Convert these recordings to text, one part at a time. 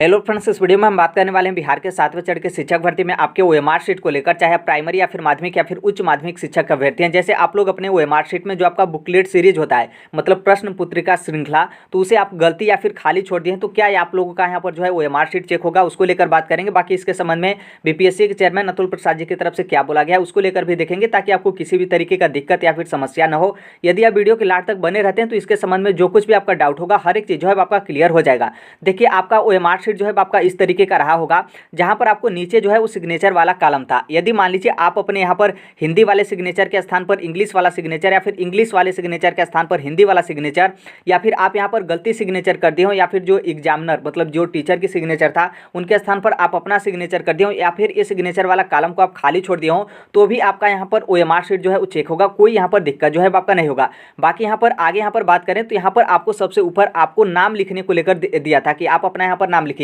Hello friends, इस video में हम बात करने वाले हैं बिहार के 7वें चरण के शिक्षक भर्ती में आपके ओएमआर शीट को लेकर, चाहे आप प्राइमरी या फिर माध्यमिक या फिर उच्च माध्यमिक शिक्षक अभ्यर्थी हैं। जैसे आप लोग अपने ओएमआर शीट में जो आपका बुकलेट सीरीज होता है, मतलब प्रश्न पुत्रिका श्रृंखला, तो उसे आप गलती या फिर खाली छोड़ दिए हैं, तो क्या आप लोगों का यहाँ पर जो है ओएमआर शीट चेक होगा, उसको लेकर बात करेंगे। बाकी इसके संबंध में बीपीएससी के चेयरमैन अतुल प्रसाद जी की तरफ से क्या बोला गया है उसको लेकर भी देखेंगे, ताकि आपको किसी भी तरीके का दिक्कत या फिर समस्या न हो। यदि आप वीडियो के लास्ट तक बने रहते हैं तो इसके संबंध में जो कुछ भी आपका डाउट होगा, हर एक चीज़ जो है आपका क्लियर हो जाएगा। देखिए, आपका ओएमआर शीट जो है आपका इस तरीके का रहा होगा, जहां पर आपको नीचे जो है वो सिग्नेचर वाला कॉलम था। यदि मान लीजिए आप अपने यहां पर हिंदी वाले सिग्नेचर के स्थान पर इंग्लिश वाला सिग्नेचर, या फिर इंग्लिश वाले सिग्नेचर के स्थान पर हिंदी वाला सिग्नेचर, या फिर आप यहां पर गलती सिग्नेचर कर दिए हो, या फिर जो एग्जामिनर मतलब जो टीचर की सिग्नेचर था उनके स्थान पर आप अपना सिग्नेचर कर दिए हो, या फिर ये सिग्नेचर वाला कॉलम को आप खाली छोड़ दिए हो, तो भी आपका यहाँ पर ओएमआर शीट जो है वो चेक होगा। कोई यहाँ पर दिक्कत जो है आपका नहीं होगा। बाकी यहाँ पर आगे यहाँ पर बात करें तो यहाँ पर आपको सबसे ऊपर आपको नाम लिखने को लेकर दिया था कि आप अपना यहाँ पर नाम लिखिए।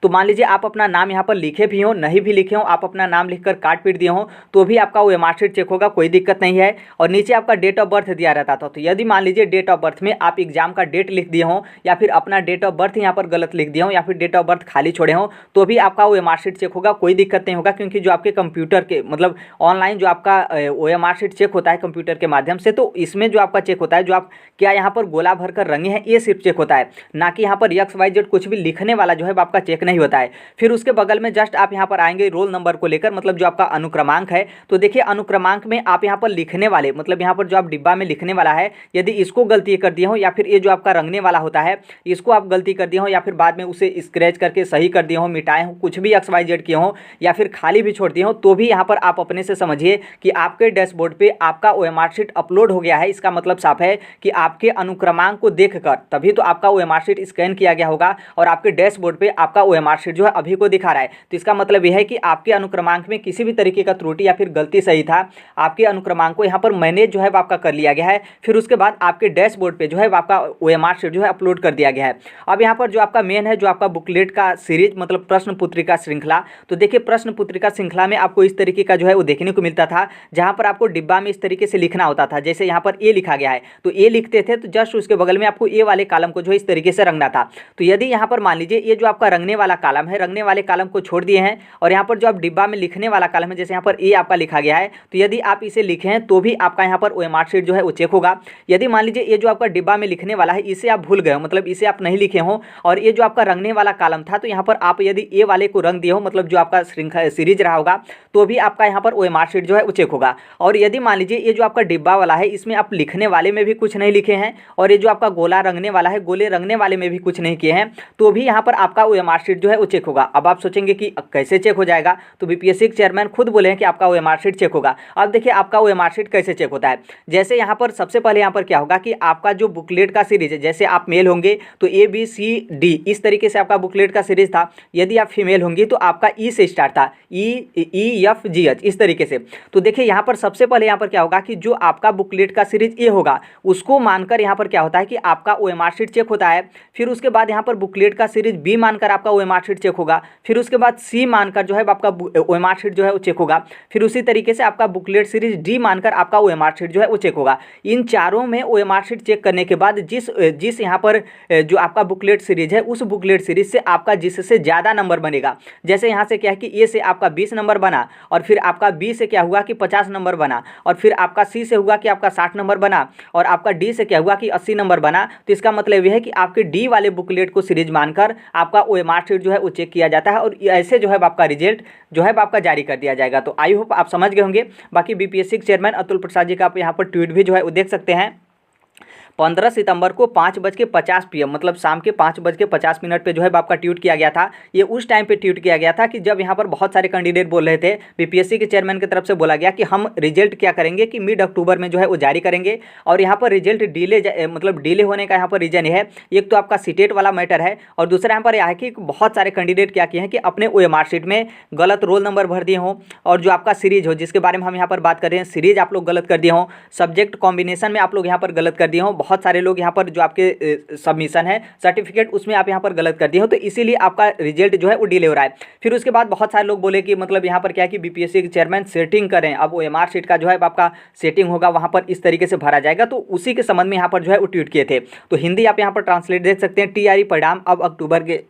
तो मान लीजिए आप अपना नाम यहाँ पर लिखे भी हो, नहीं भी लिखे हो, आप अपना नाम लिखकर काट पीट दिए हो, तो भी आपका ओएमआर शीट चेक होगा, कोई दिक्कत नहीं है। और नीचे आपका डेट ऑफ बर्थ दिया रहता था, तो यदि मान लीजिए डेट ऑफ बर्थ में आप एग्जाम का डेट लिख दिए हो, या फिर अपना डेट ऑफ बर्थ यहाँ पर गलत लिख दिए हो, या फिर डेट ऑफ बर्थ खाली छोड़े हो, तो भी आपका ओएमआर शीट चेक होगा, कोई दिक्कत नहीं होगा। क्योंकि जो आपके कंप्यूटर के मतलब ऑनलाइन जो आपका ओएमआर शीट चेक होता है कंप्यूटर के माध्यम से, तो इसमें जो आपका चेक होता है, जो आप क्या यहाँ पर गोला भर कर रंगे हैं, ये सिर्फ चेक होता है, ना कि यहाँ पर XYZ कुछ भी लिखने वाला जो है आपका चेक नहीं होता है। फिर उसके बगल में जस्ट आप यहाँ पर आएंगे रोल नंबर को लेकर, मतलब जो आपका अनुक्रमांक है। तो देखिए, अनुक्रमांक में आप यहाँ पर लिखने वाले, मतलब यहाँ पर जो आप डिब्बा में लिखने वाला है, यदि इसको गलती कर दिए हो, या फिर ये जो आपका रंगने वाला होता है इसको आप गलती कर दिए हो, या फिर बाद में उसे स्क्रैच करके सही कर दिए हो, मिटाए हो, कुछ भी XYZ किए हो, या फिर खाली भी छोड़ दिए हो, तो भी यहाँ पर आप अपने से समझिए कि आपके डैशबोर्ड पे आपका ओएमआर शीट अपलोड हो गया है। इसका मतलब साफ है कि आपके अनुक्रमांक को देखकर तभी तो आपका ओएमआर शीट स्कैन किया गया होगा, और आपके डैशबोर्ड पे आपका ओएमआर शीट जो है अभी को दिखा रहा है। तो इसका मतलब यह है कि आपके अनुक्रमांक में किसी भी तरीके का त्रुटि या फिर गलती सही था, आपके अनुक्रमांक को यहाँ पर मैनेज जो है आपका कर लिया गया है। फिर उसके बाद आपके डैशबोर्ड पे जो है आपका ओएमआर शीट जो है अपलोड कर दिया गया है। अब यहाँ पर जो आपका मेन है, जो आपका बुकलेट का सीरीज मतलब प्रश्न पुत्रिका श्रृंखला, तो देखिए प्रश्न पुत्रिका श्रृंखला में आपको इस तरीके का जो है वो देखने को मिलता था, जहाँ पर आपको डिब्बा में इस तरीके से लिखना होता था। जैसे यहाँ पर ए लिखा गया है, तो ए लिखते थे तो जस्ट उसके बगल में आपको ए वाले कॉलम को जो है इस तरीके से रंगना था। तो यदि यहाँ पर मान लीजिए ये जो आपका रंगने वाला कॉलम है, रंगने वाले कॉलम को छोड़ दिए हैं, और यहाँ पर जो आप डिब्बा में लिखने वाला कॉलम है, जैसे यहाँ पर ए आपका लिखा गया है, तो यदि आप इसे लिखे हैं तो भी आपका यहाँ पर ओएमआर शीट जो है वो चेक होगा। यदि मान लीजिए ये जो आपका डिब्बा में लिखने वाला है इसे आप भूल गए हो, मतलब इसे आप नहीं लिखे हो, और ये जो आपका रंगने वाला कॉलम था, तो यहाँ पर आप यदि ए वाले को रंग दिए हो, मतलब जो आपका श्रृंखला सीरीज रहा होगा, तो भी आपका यहाँ पर ओएमआर शीट जो है वो चेक होगा। और यदि मान लीजिए ये जो आपका डिब्बा वाला है इसमें आप लिखने वाले में भी कुछ नहीं लिखे हैं, और ये जो आपका गोला रंगने वाला है, गोले रंगने वाले में भी कुछ नहीं किए हैं, तो भी यहाँ पर आपका ओएमआर शीट जो है वो चेक होगा। अब आप सोचेंगे कि कैसे चेक हो जाएगा, तो बीपीएससी के चेयरमैन खुद बोले हैं कि आपका ओएमआर शीट चेक होगा। अब देखिए आपका ओएमआर शीट कैसे चेक होता है। जैसे यहाँ पर सबसे पहले यहाँ पर क्या होगा कि आपका जो बुकलेट का सीरीज है, जैसे आप मेल होंगे तो ABCD इस तरीके से आपका बुकलेट का सीरीज था। यदि आप फीमेल होंगी तो आपका ई से स्टार्ट था, EFGH इस तरीके से। तो देखिए यहाँ पर सबसे पहले यहाँ पर क्या होगा कि जो आपका बुकलेट का सीरीज ए होगा उसको मानकर यहाँ पर क्या होता है कि आपका ओएमआर शीट चेक होता है। फिर उसके बाद यहाँ पर बुकलेट का सीरीज बी मानकर आपका ओएमआर शीट चेक होगा। फिर उसके बाद सी मानकर जो है आपका ओएमआर शीट जो है वो चेक होगा। फिर उसी तरीके से आपका बुकलेट सीरीज डी मानकर आपका ओएमआर शीट जो है वो चेक होगा। इन चारों में ओएमआर शीट चेक करने के बाद जिस यहाँ पर जो आपका बुकलेट सीरीज है उस बुकलेट सीरीज से आपका जिससे ज़्यादा नंबर बनेगा, जैसे यहाँ से क्या है कि ए से आपका 20 नंबर बना, और फिर आपका बी से क्या हुआ कि 50 नंबर बना, और फिर आपका सी से हुआ कि आपका 60 नंबर बना, और आपका डी से क्या हुआ कि 80 नंबर बना। तो इसका मतलब यह है कि आपके डी वाले बुकलेट को सीरीज मानकर आपका ओएमआर शीट जो है वो चेक किया जाता है, और ऐसे जो है आपका रिजल्ट जो है आपका जारी कर दिया जाएगा। तो आई होप आप समझ गए होंगे। बाकी बीपीएससी के चेयरमैन अतुल प्रसाद जी का आप यहाँ पर ट्वीट भी जो है वो देख सकते हैं। 15 सितंबर को 5:50 PM मतलब शाम के 5:50 पे जो है आपका ट्वीट किया गया था। ये उस टाइम पे ट्वीट किया गया था कि जब यहाँ पर बहुत सारे कैंडिडेट बोल रहे थे, बीपीएससी के चेयरमैन की तरफ से बोला गया कि हम रिजल्ट क्या करेंगे कि मिड अक्टूबर में जो है वो जारी करेंगे। और यहाँ पर रिजल्ट डिले होने का यहाँ पर रीजन है, एक तो आपका सीटेट वाला मैटर है, और दूसरा यहाँ पर यह है कि बहुत सारे कैंडिडेट क्या किए हैं कि अपने ओएमआर शीट में गलत रोल नंबर भर दिए हों, और जो आपका सीरीज हो जिसके बारे में हम यहाँ पर बात कर रहे हैं, सीरीज आप लोग गलत कर दिए हों, सब्जेक्ट कॉम्बिनेशन में आप लोग यहाँ पर गलत कर दिए हों, बहुत सारे लोग यहाँ पर जो आपके सबमिशन है सर्टिफिकेट उसमें आप यहाँ पर गलत कर दिए हो, तो इसीलिए आपका रिजल्ट जो है वो डिले हो रहा है। फिर उसके बाद बहुत सारे लोग बोले कि मतलब यहाँ पर क्या है कि बीपीएससी के चेयरमैन सेटिंग करें, अब ओएमआर शीट का जो है आपका सेटिंग होगा, वहाँ पर इस तरीके से भरा जाएगा। तो उसी के संबंध में यहाँ पर जो है वो ट्वीट किए थे। तो हिंदी आप यहाँ पर ट्रांसलेट देख सकते हैं, TRE परिणाम अब अक्टूबर के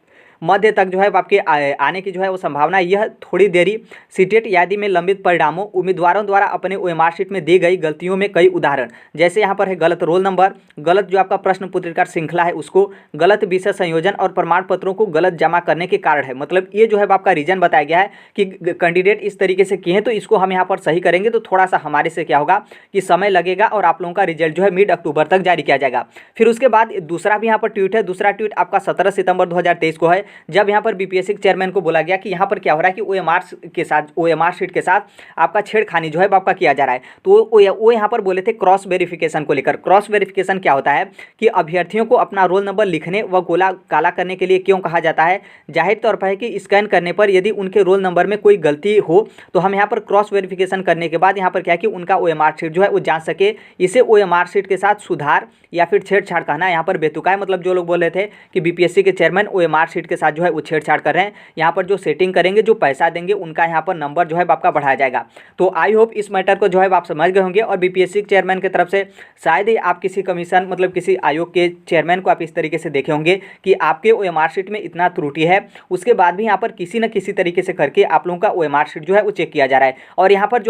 मध्य तक जो है आपके आने की जो है वो संभावना। यह थोड़ी देरी सीटेट यादी में लंबित परिणामों, उम्मीदवारों द्वारा अपने ओएमआर शीट में दी गई गलतियों में कई उदाहरण, जैसे यहाँ पर है गलत रोल नंबर, गलत जो आपका प्रश्न पत्रिका श्रृंखला है उसको, गलत विषय संयोजन और प्रमाण पत्रों को गलत जमा करने के कारण है। मतलब ये जो है आपका रीजन बताया गया है कि कैंडिडेट इस तरीके से किए हैं, तो इसको हम यहाँ पर सही करेंगे तो थोड़ा सा हमारे से क्या होगा कि समय लगेगा और आप लोगों का रिजल्ट जो है मिड अक्टूबर तक जारी किया जाएगा। फिर उसके बाद दूसरा भी यहाँ पर ट्वीट है, दूसरा ट्वीट आपका 17 सितंबर 2023 को है, जब यहाँ पर बीपीएससी चेयरमैन को बोला गया कि यहाँ पर क्या हो रहा है कि ओएमआर शीट के साथ आपका छेड़खानी जो है आपका किया जा रहा है। तो वो यहाँ पर बोले थे क्रॉस वेरिफिकेशन को लेकर। क्रॉस वेरिफिकेशन क्या होता है कि अभ्यर्थियों को अपना रोल नंबर लिखने व गोला काला करने के लिए क्यों कहा जाता है? जाहिर तौर पर है कि स्कैन करने पर यदि उनके रोल नंबर में कोई गलती हो तो हम यहाँ पर क्रॉस वेरिफिकेशन करने के बाद यहाँ पर क्या है कि उनका ओएमआर शीट जो है वो जान सके। इसे ओएमआर शीट के साथ सुधार या फिर छेड़छाड़ कहना यहाँ पर बेतुका है। मतलब जो लोग बोल रहे थे कि बीपीएससी के चेयरमैन ओएमआर शीट के साथ जो है वो छेड़छाड़ कर रहे हैं, यहाँ पर जो सेटिंग करेंगे, जो पैसा देंगे, उनका यहाँ पर नंबर जो है आपका बढ़ाया जाएगा। तो आई होप इस मैटर को जो है आप समझ गए होंगे। और बीपीएससी चेयरमैन की तरफ से शायद ही आप किसी कमीशन मतलब किसी आयोग के चेयरमैन को आप इस तरीके से देखे होंगे कि आपके ओएमआर शीट में इतना त्रुटि है, उसके बाद भी यहाँ पर किसी न किसी तरीके से करके आप लोगों का ओएमआर शीट जो है वो चेक किया जा रहा है। और यहाँ पर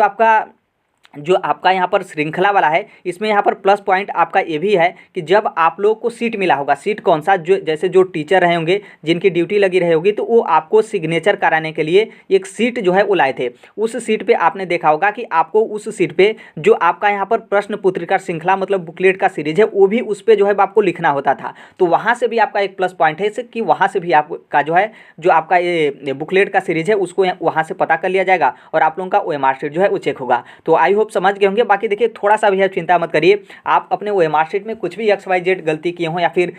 जो आपका यहाँ पर श्रृंखला वाला है, इसमें यहाँ पर प्लस पॉइंट आपका ये भी है कि जब आप लोग को सीट मिला होगा, सीट कौन सा, जो जैसे जो टीचर रहे होंगे जिनकी ड्यूटी लगी रही होगी, तो वो आपको सिग्नेचर कराने के लिए एक सीट जो है वो लाए थे। उस सीट पे आपने देखा होगा कि आपको उस सीट पे जो आपका यहाँ पर प्रश्न पत्रिका श्रृंखला मतलब बुकलेट का सीरीज है वो भी उस पर जो है आपको लिखना होता था। तो वहाँ से भी आपका एक प्लस पॉइंट है कि वहाँ से भी आपका जो है जो आपका ये बुकलेट का सीरीज है उसको वहाँ से पता कर लिया जाएगा और आप लोगों का ओएमआर शीट जो है वो चेक होगा। तो आई समझ गए होंगे। बाकी देखिए थोड़ा सा भी है, चिंता मत करिए, आप अपने ओएमआर शीट में कुछ भी XYZ गलती किए हों या फिर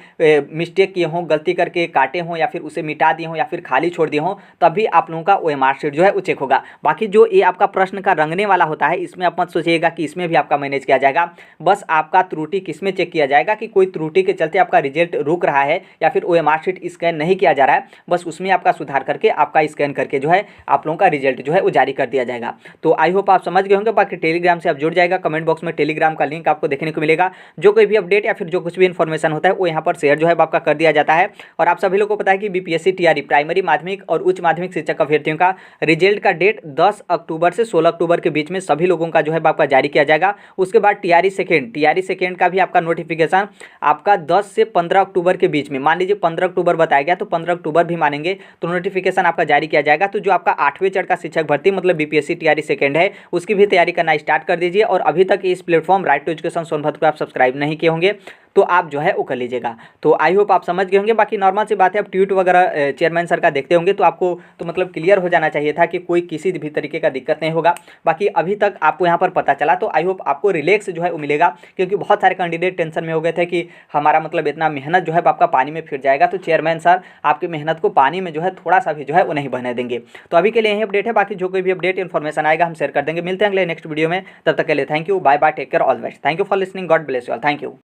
मिस्टेक किए हों, गलती करके काटे हों या फिर उसे मिटा दिए हों या फिर खाली छोड़ दिए हों, तभी आप लोगों का ओएमआर शीट जो है वो चेक होगा। बाकी जो ये आपका प्रश्न का रंगने वाला होता है, इसमें आप मत सोचिएगा कि इसमें भी आपका मैनेज किया जाएगा। बस आपका त्रुटि किस में चेक किया जाएगा कि कोई त्रुटि के चलते आपका रिजल्ट रुक रहा है या फिर ओएमआर शीट स्कैन नहीं किया जा रहा है, बस उसमें आपका सुधार करके आपका स्कैन करके जो है आप लोगों का रिजल्ट जो है वो जारी कर दिया जाएगा। तो आई होप आप समझ गए होंगे। बाकी टेलीग्राम से आप जुड़ जाएगा, कमेंट बॉक्स में टेलीग्राम का लिंक आपको देखने को मिलेगा। जो कोई भी अपडेट या फिर जो कुछ भी इन्फॉर्मेशन होता है वो यहाँ पर शेयर जो है आपका कर दिया जाता है। और आप सभी लोगों को पता है कि बीपीएससी टीआरई प्राइमरी माध्यमिक और उच्च माध्यमिक शिक्षक अभ्यर्थियों का रिजल्ट का डेट 10 अक्टूबर से 16 अक्टूबर के बीच में सभी लोगों का जो है आपका जारी किया जाएगा। उसके बाद टीआरई सेकेंड का भी आपका नोटिफिकेशन आपका 10 से 15 अक्टूबर के बीच में, मान लीजिए 15 अक्टूबर बताया गया तो 15 अक्टूबर भी मानेंगे तो नोटिफिकेशन आपका जारी किया जाएगा। तो जो आपका 8वें चरण का शिक्षक भर्ती मतलब बीपीएससी टीआरई सेकेंड है उसकी भी तैयारी करना स्टार्ट कर दीजिए। और अभी तक इस platform right to education Sonbhadra को आप सब्सक्राइब नहीं किए होंगे तो आप जो है वो कर लीजिएगा। तो आई होप आप समझ गए होंगे। बाकी नॉर्मल सी बात है, आप ट्वीट वगैरह चेयरमैन सर का देखते होंगे तो आपको तो मतलब क्लियर हो जाना चाहिए था कि कोई किसी भी तरीके का दिक्कत नहीं होगा। बाकी अभी तक आपको यहाँ पर पता चला तो आई होप आपको रिलैक्स जो है वो मिलेगा, क्योंकि बहुत सारे कैंडिडेट टेंशन में हो गए थे कि हमारा मतलब इतना मेहनत जो है आपका पानी में फिर जाएगा। तो चेयरमैन सर आपकी मेहनत को पानी में जो है थोड़ा सा भी जो है वो नहीं बहने देंगे। तो अभी के लिए यही अपडेट है, बाकी जो कोई भी अपडेट इन्फॉर्मेशन आएगा हम शेयर कर देंगे। मिलते हैं अगले नेक्स्ट वीडियो में, तब तक के लिए thank you, bye bye, take care, all best. Thank you for listening, God bless you all, thank you.